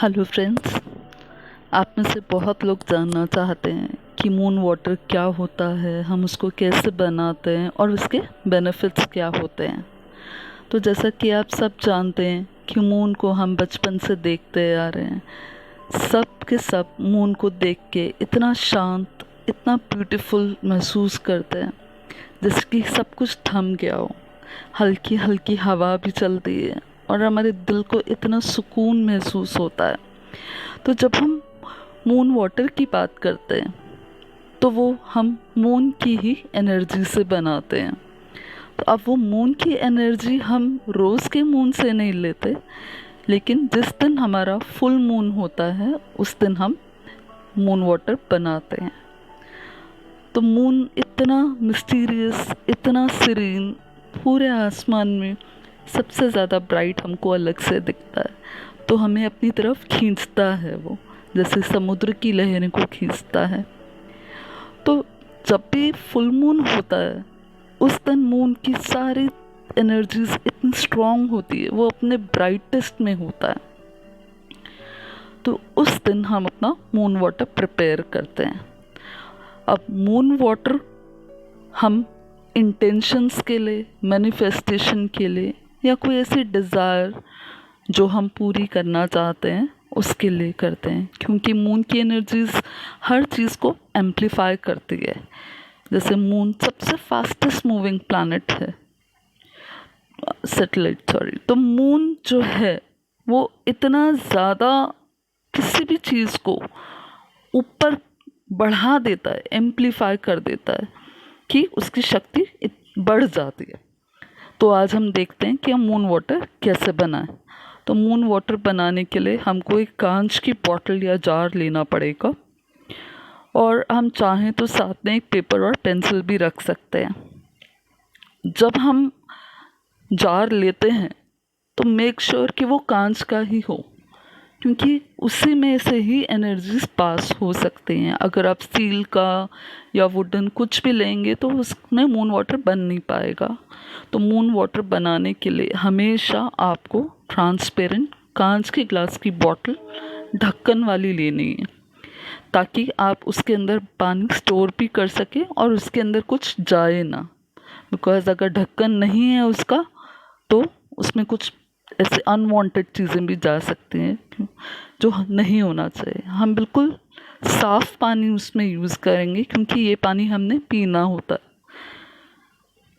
Hello friends, आप में से बहुत लोग जानना चाहते हैं कि मून वाटर क्या होता है, हम उसको कैसे बनाते हैं और उसके बेनिफिट्स क्या होते हैं। तो जैसा कि आप सब जानते हैं कि मून को हम बचपन से देखते आ रहे हैं। सब के सब मून को देख के इतना शांत, इतना ब्यूटीफुल महसूस करते हैं जैसे कि सब कुछ थम गया हो। हल्की हल्की हवा भी चलती है और हमारे दिल को इतना सुकून महसूस होता है। तो जब हम मून वाटर की बात करते हैं तो वो हम मून की ही एनर्जी से बनाते हैं। तो अब वो मून की एनर्जी हम रोज़ के मून से नहीं लेते, लेकिन जिस दिन हमारा फुल मून होता है उस दिन हम मून वाटर बनाते हैं। तो मून इतना मिस्टीरियस, इतना सीरीन, पूरे आसमान में सबसे ज़्यादा ब्राइट हमको अलग से दिखता है, तो हमें अपनी तरफ खींचता है वो, जैसे समुद्र की लहरें को खींचता है। तो जब भी फुल मून होता है उस दिन मून की सारी एनर्जीज इतनी स्ट्रॉन्ग होती है, वो अपने ब्राइटेस्ट में होता है। तो उस दिन हम अपना मून वाटर प्रिपेयर करते हैं। अब मून वाटर हम इंटेंशंस के लिए, मैनिफेस्टेशन के लिए, या कोई ऐसी डिज़ायर जो हम पूरी करना चाहते हैं उसके लिए करते हैं, क्योंकि मून की एनर्जीज हर चीज़ को एम्पलीफाई करती है। जैसे मून सबसे फास्टेस्ट मूविंग प्लैनेट है, सैटेलाइट सॉरी। तो मून जो है वो इतना ज़्यादा किसी भी चीज़ को ऊपर बढ़ा देता है, एम्पलीफाई कर देता है कि उसकी शक्ति बढ़ जाती है। तो आज हम देखते हैं कि हम मून वाटर कैसे बनाएं। तो मून वाटर बनाने के लिए हमको एक कांच की बॉटल या जार लेना पड़ेगा, और हम चाहें तो साथ में एक पेपर और पेंसिल भी रख सकते हैं। जब हम जार लेते हैं तो मेक श्योर कि वो कांच का ही हो, क्योंकि उसी में से ही एनर्जीज पास हो सकते हैं। अगर आप स्टील का या वुडन कुछ भी लेंगे तो उसमें मून वाटर बन नहीं पाएगा। तो मून वाटर बनाने के लिए हमेशा आपको ट्रांसपेरेंट कांच के ग्लास की बॉटल ढक्कन वाली लेनी है, ताकि आप उसके अंदर पानी स्टोर भी कर सकें और उसके अंदर कुछ जाए ना। बिकॉज़ अगर ढक्कन नहीं है उसका तो उसमें कुछ ऐसे अनवांटेड चीज़ें भी जा सकती हैं जो नहीं होना चाहिए। हम बिल्कुल साफ़ पानी उसमें यूज़ करेंगे, क्योंकि ये पानी हमने पीना होता है।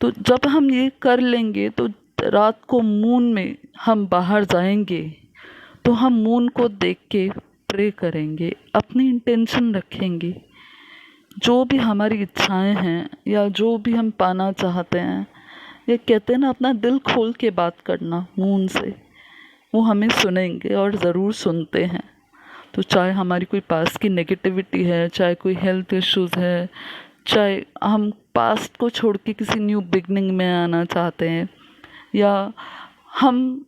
तो जब हम ये कर लेंगे तो रात को मून में हम बाहर जाएंगे तो हम मून को देख के प्रे करेंगे, अपनी इंटेंशन रखेंगे। जो भी हमारी इच्छाएं हैं या जो भी हम पाना चाहते हैं, ये कहते हैं ना, अपना दिल खोल के बात करना मून से, वो हमें सुनेंगे और ज़रूर सुनते हैं। तो चाहे हमारी कोई पास्ट की नेगेटिविटी है, चाहे कोई हेल्थ इश्यूज़ है, चाहे हम पास्ट को छोड़ के किसी न्यू बिगनिंग में आना चाहते हैं, या हम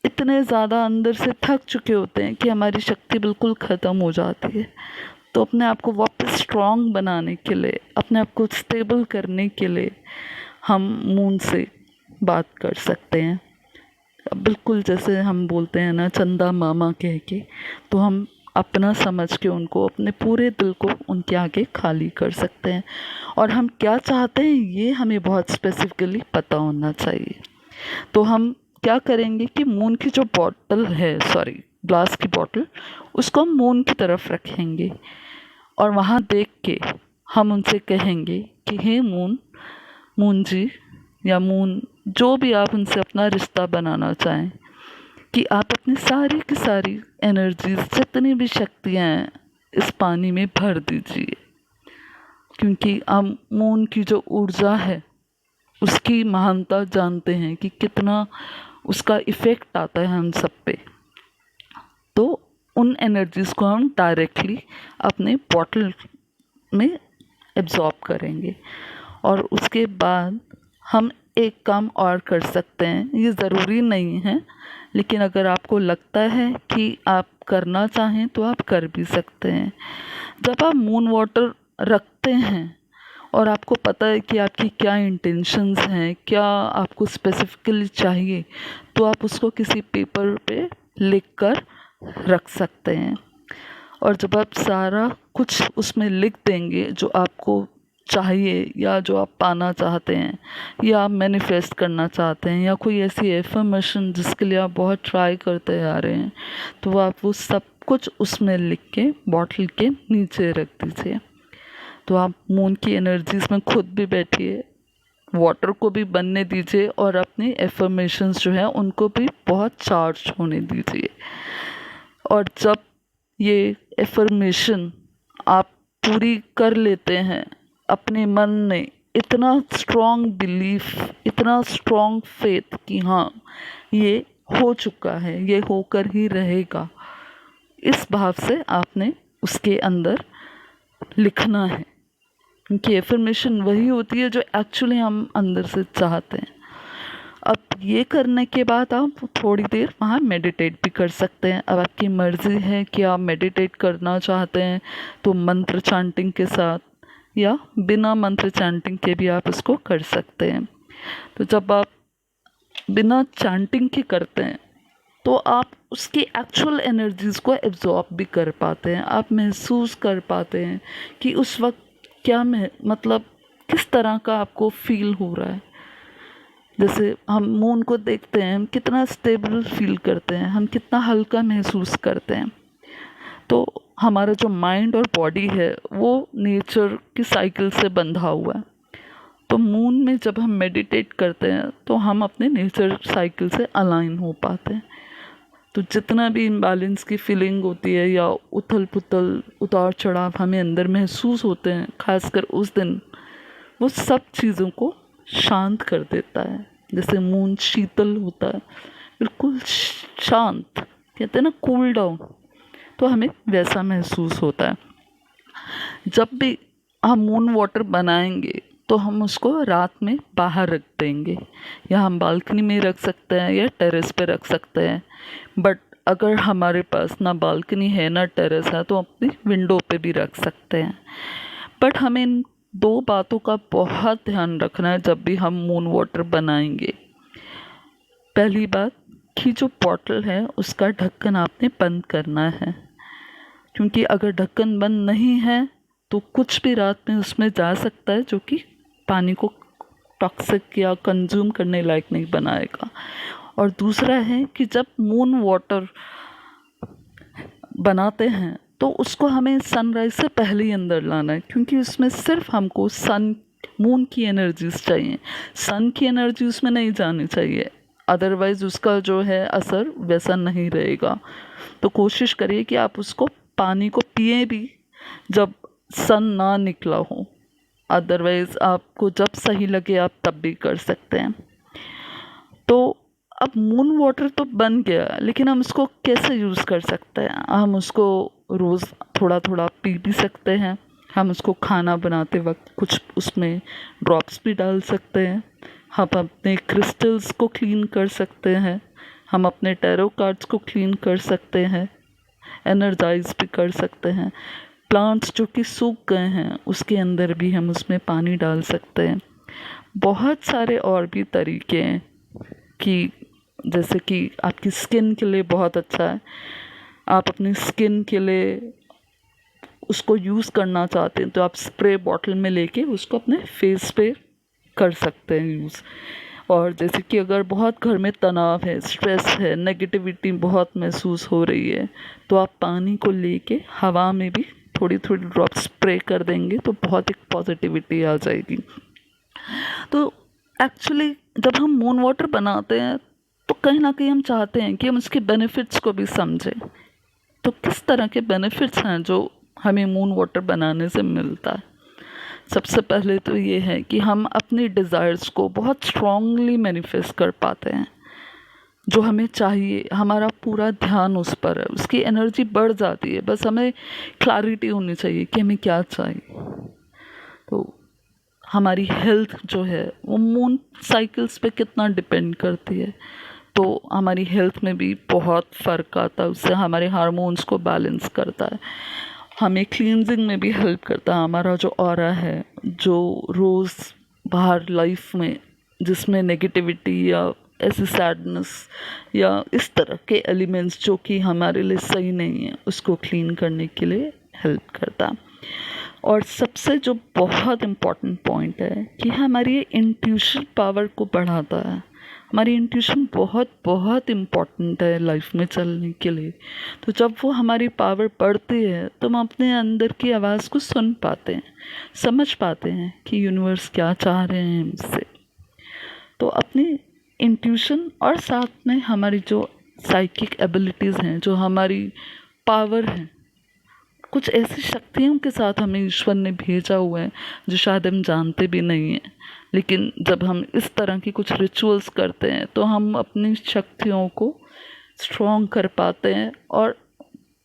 इतने ज़्यादा अंदर से थक चुके होते हैं कि हमारी शक्ति बिल्कुल ख़त्म हो जाती है, तो अपने आप को वापस स्ट्रॉन्ग बनाने के लिए, अपने आप को स्टेबल करने के लिए हम मून से बात कर सकते हैं। बिल्कुल जैसे हम बोलते हैं ना, चंदा मामा कह के, तो हम अपना समझ के उनको, अपने पूरे दिल को उनके आगे खाली कर सकते हैं। और हम क्या चाहते हैं ये हमें बहुत स्पेसिफिकली पता होना चाहिए। तो हम क्या करेंगे कि मून की जो बॉटल है, सॉरी ग्लास की बॉटल, उसको हम मून की तरफ रखेंगे और वहाँ देख के हम उनसे कहेंगे कि हे मून, मून जी या मून, जो भी आप उनसे अपना रिश्ता बनाना चाहें, कि आप अपनी सारी की सारी एनर्जीज, जितनी भी शक्तियाँ हैं, इस पानी में भर दीजिए। क्योंकि हम मून की जो ऊर्जा है उसकी महानता जानते हैं कि कितना उसका इफ़ेक्ट आता है हम सब पे। तो उन एनर्जीज़ को हम डायरेक्टली अपने बॉटल में एब्जॉर्ब करेंगे। और उसके बाद हम एक काम और कर सकते हैं, ये ज़रूरी नहीं है, लेकिन अगर आपको लगता है कि आप करना चाहें तो आप कर भी सकते हैं। जब आप मून वाटर रखते हैं और आपको पता है कि आपकी क्या इंटेंशंस हैं, क्या आपको स्पेसिफिकली चाहिए, तो आप उसको किसी पेपर पे लिख कर रख सकते हैं। और जब आप सारा कुछ उसमें लिख देंगे जो आपको चाहिए या जो आप पाना चाहते हैं या आप मैनिफेस्ट करना चाहते हैं या कोई ऐसी एफर्मेशन जिसके लिए आप बहुत ट्राई करते आ रहे हैं, तो आप वो सब कुछ उसमें लिख के बॉटल के नीचे रख दीजिए। तो आप मून की एनर्जीज में खुद भी बैठिए, वाटर को भी बनने दीजिए और अपनी एफर्मेशंस जो है उनको भी बहुत चार्ज होने दीजिए। और जब ये एफर्मेशन आप पूरी कर लेते हैं, अपने मन में इतना स्ट्रॉन्ग बिलीफ, इतना स्ट्रॉन्ग फेथ कि हाँ ये हो चुका है, ये होकर ही रहेगा, इस भाव से आपने उसके अंदर लिखना है। क्योंकि एफर्मेशन वही होती है जो एक्चुअली हम अंदर से चाहते हैं। अब ये करने के बाद आप थोड़ी देर वहाँ मेडिटेट भी कर सकते हैं। अब आपकी मर्ज़ी है कि आप मेडिटेट करना चाहते हैं तो मंत्र चैंटिंग के साथ या बिना मंत्र चैंटिंग के भी आप इसको कर सकते हैं। तो जब आप बिना चैंटिंग के करते हैं तो आप उसकी एक्चुअल एनर्जीज़ को एब्जॉर्ब भी कर पाते हैं, आप महसूस कर पाते हैं कि उस वक्त क्या मतलब किस तरह का आपको फील हो रहा है। जैसे हम मून को देखते हैं, हम कितना स्टेबल फील करते हैं, हम कितना हल्का महसूस करते हैं। तो हमारा जो माइंड और बॉडी है वो नेचर की साइकिल से बंधा हुआ है। तो मून में जब हम मेडिटेट करते हैं तो हम अपने नेचर साइकिल से अलाइन हो पाते हैं। तो जितना भी इम्बैलेंस की फीलिंग होती है या उथल पुथल, उतार चढ़ाव हमें अंदर महसूस होते हैं, खासकर उस दिन, वो सब चीज़ों को शांत कर देता है। जैसे मून शीतल होता है, बिल्कुल शांत, कहते हैं ना कूल डाउन, तो हमें वैसा महसूस होता है। जब भी हम मून वाटर बनाएंगे तो हम उसको रात में बाहर रख देंगे, या हम बालकनी में रख सकते हैं या टेरेस पे रख सकते हैं। बट अगर हमारे पास ना बालकनी है ना टेरेस है तो अपनी विंडो पे भी रख सकते हैं। बट हमें इन दो बातों का बहुत ध्यान रखना है जब भी हम मून वाटर बनाएंगे। पहली बात कि जो बॉटल है उसका ढक्कन आपने बंद करना है, क्योंकि अगर ढक्कन बंद नहीं है तो कुछ भी रात में उसमें जा सकता है जो कि पानी को टॉक्सिक या कंज्यूम करने लायक नहीं बनाएगा। और दूसरा है कि जब मून वाटर बनाते हैं तो उसको हमें सनराइज से पहले ही अंदर लाना है, क्योंकि उसमें सिर्फ हमको मून की एनर्जीज चाहिए, सन की एनर्जी उसमें नहीं जानी चाहिए, अदरवाइज उसका जो है असर वैसा नहीं रहेगा। तो कोशिश करिए कि आप उसको पानी को पिए भी जब सन ना निकला हो, अदरवाइज आपको जब सही लगे आप तब भी कर सकते हैं। तो अब मून वाटर तो बन गया, लेकिन हम उसको कैसे यूज़ कर सकते हैं? हम उसको रोज़ थोड़ा थोड़ा पी भी सकते हैं, हम उसको खाना बनाते वक्त कुछ उसमें ड्रॉप्स भी डाल सकते हैं, हम अपने क्रिस्टल्स को क्लीन कर सकते हैं, हम अपने टैरो कार्ड्स को क्लीन कर सकते हैं, एनर्जाइज भी कर सकते हैं। प्लांट्स जो कि सूख गए हैं उसके अंदर भी हम उसमें पानी डाल सकते हैं। बहुत सारे और भी तरीके हैं कि जैसे कि आपकी स्किन के लिए बहुत अच्छा है, आप अपनी स्किन के लिए उसको यूज़ करना चाहते हैं तो आप स्प्रे बॉटल में लेके उसको अपने फेस पे कर सकते हैं यूज़। और जैसे कि अगर बहुत घर में तनाव है, स्ट्रेस है, नेगेटिविटी बहुत महसूस हो रही है, तो आप पानी को लेके हवा में भी थोड़ी थोड़ी ड्रॉप स्प्रे कर देंगे तो बहुत एक पॉजिटिविटी आ जाएगी। तो एक्चुअली जब हम मून वाटर बनाते हैं तो कहीं ना कहीं हम चाहते हैं कि हम उसके बेनिफिट्स को भी समझें। तो किस तरह के बेनिफिट्स हैं जो हमें मून वाटर बनाने से मिलता है? सबसे पहले तो ये है कि हम अपनी डिज़ायर्स को बहुत स्ट्रांगली मैनिफेस्ट कर पाते हैं, जो हमें चाहिए, हमारा पूरा ध्यान उस पर है, उसकी एनर्जी बढ़ जाती है। बस हमें क्लैरिटी होनी चाहिए कि हमें क्या चाहिए। तो हमारी हेल्थ जो है वो मून साइकिल्स पे कितना डिपेंड करती है, तो हमारी हेल्थ में भी बहुत फ़र्क आता है, उससे हमारे हार्मोन्स को बैलेंस करता है, हमें क्लींजिंग में भी हेल्प करता है। हमारा जो ऑरा है, जो रोज़ बाहर लाइफ में जिसमें नेगेटिविटी या ऐसी सैडनेस या इस तरह के एलिमेंट्स जो कि हमारे लिए सही नहीं है, उसको क्लीन करने के लिए हेल्प करता है। और सबसे जो बहुत इम्पॉर्टेंट पॉइंट है कि हमारी इंट्यूशन पावर को बढ़ाता है। हमारी इंट्यूशन बहुत बहुत इम्पॉर्टेंट है लाइफ में चलने के लिए। तो जब वो हमारी पावर बढ़ती है तो हम अपने अंदर की आवाज़ को सुन पाते हैं, समझ पाते हैं कि यूनिवर्स क्या चाह रहे हैं हमसे। तो अपनी इंट्यूशन और साथ में हमारी जो साइकिक एबिलिटीज़ हैं, जो हमारी पावर हैं, कुछ ऐसी शक्तियों के साथ हमें ईश्वर ने भेजा हुआ है जो शायद हम जानते भी नहीं हैं। लेकिन जब हम इस तरह की कुछ रिचुअल्स करते हैं तो हम अपनी शक्तियों को स्ट्रॉन्ग कर पाते हैं। और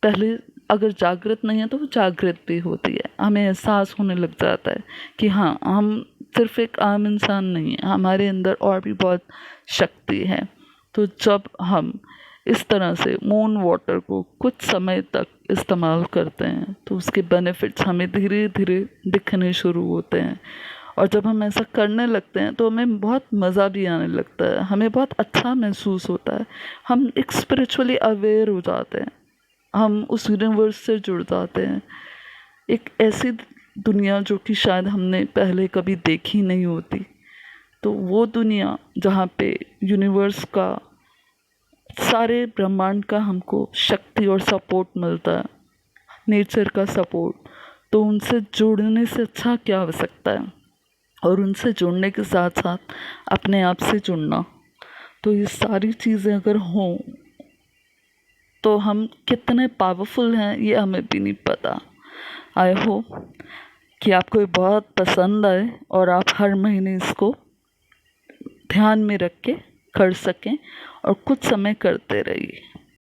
पहले अगर जागृत नहीं है तो वो जागृत भी होती है, हमें एहसास होने लग जाता है कि हाँ, हम सिर्फ एक आम इंसान नहीं है, हमारे अंदर और भी बहुत शक्ति है। तो जब हम इस तरह से मून वाटर को कुछ समय तक इस्तेमाल करते हैं तो उसके बेनिफिट्स हमें धीरे धीरे दिखने शुरू होते हैं। और जब हम ऐसा करने लगते हैं तो हमें बहुत मज़ा भी आने लगता है, हमें बहुत अच्छा महसूस होता है, हम एक स्पिरिचुअली अवेयर हो जाते हैं, हम उस यूनिवर्स से जुड़ जाते हैं। एक ऐसी दुनिया जो कि शायद हमने पहले कभी देखी नहीं होती। तो वो दुनिया जहाँ पे यूनिवर्स का, सारे ब्रह्मांड का हमको शक्ति और सपोर्ट मिलता है, नेचर का सपोर्ट, तो उनसे जुड़ने से अच्छा क्या हो सकता है। और उनसे जुड़ने के साथ साथ अपने आप से जुड़ना, तो ये सारी चीज़ें अगर हों तो हम कितने पावरफुल हैं ये हमें भी नहीं पता। आई होप कि आपको ये बहुत पसंद आए और आप हर महीने इसको ध्यान में रख के कर सकें और कुछ समय करते रहिए।